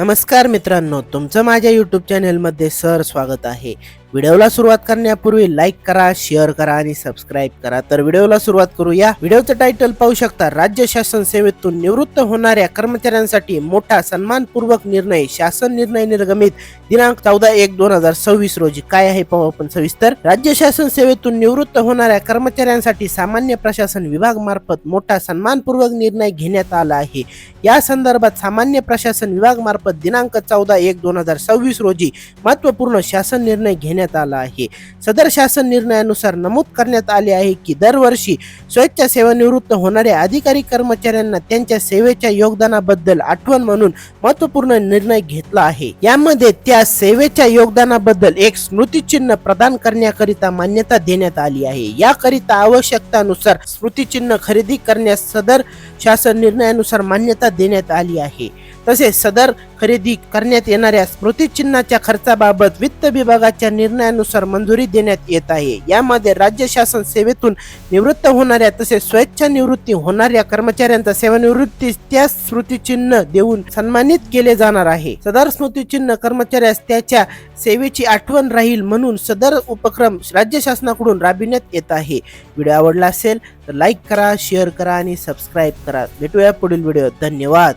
नमस्कार मित्रांनो, तुमचं माझ्या यूट्यूब चॅनलमध्ये स्वागत आहे। व्हिडिओला सुरुवात करण्यापूर्वी लाईक करा, शेअर करा आणि सबस्क्राईब करा। तर व्हिडिओला सुरुवात करूया। व्हिडिओचं टायटल पाहू शकता, राज्य शासन सेवेतून निवृत्त होणाऱ्या कर्मचाऱ्यांसाठी मोठा सन्मानपूर्वक निर्णय। शासन निर्णय निर्गमित दिनांक 14/1/2026 रोजी। काय आहे पाहू आपण सविस्तर। राज्य शासन सेवेतून निवृत्त होणाऱ्या कर्मचाऱ्यांसाठी सामान्य प्रशासन विभाग मार्फत मोठा सन्मानपूर्वक निर्णय घेण्यात आला आहे। या संदर्भात सामान्य प्रशासन विभाग मार्फत दिनांक 14/1/2026 रोजी महत्त्वपूर्ण शासन निर्णय घेण्यात आला आहे। सदर शासन निर्णयानुसार नमूद करण्यात आले आहे की दरवर्षी स्वेच्छा सेवानिवृत्त होणाऱ्या अधिकारी कर्मचाऱ्यांना त्यांच्या सेवेच्या योगदानाबद्दल आठवण म्हणून महत्त्वपूर्ण निर्णय घेतला आहे। यामध्ये त्या सेवेच्या योगदानाबद्दल एक स्मृतिचिन्ह प्रदान करण्याकरिता मान्यता देण्यात आली आहे। याकरिता आवश्यकतानुसार स्मृतिचिन्ह खरेदी करण्यास सदर शासन निर्णयानुसार मान्यता देण्यात आली आहे। तसेच सदर खरेदी करण्यात येणाऱ्या स्मृतिचिन्हाच्या खर्चाबाबत वित्त विभागाच्या निर्णयानुसार मंजुरी देण्यात येत आहे। यामध्ये राज्य शासन सेवेतून निवृत्त होणाऱ्या तसेच स्वेच्छा निवृत्ती होणाऱ्या कर्मचाऱ्यांचा सेवानिवृत्तीस त्या स्मृतिचिन्ह देऊन सन्मानित केले जाणार आहे। सदर स्मृतिचिन्ह कर्मचाऱ्यास त्याच्या सेवेची आठवण राहील म्हणून सदर उपक्रम राज्य शासनाकडून राबविण्यात येत आहे। व्हिडिओ आवडला असेल तर लाईक करा, शेअर करा आणि सबस्क्राईब करा। भेटूया पुढील व्हिडिओ। धन्यवाद।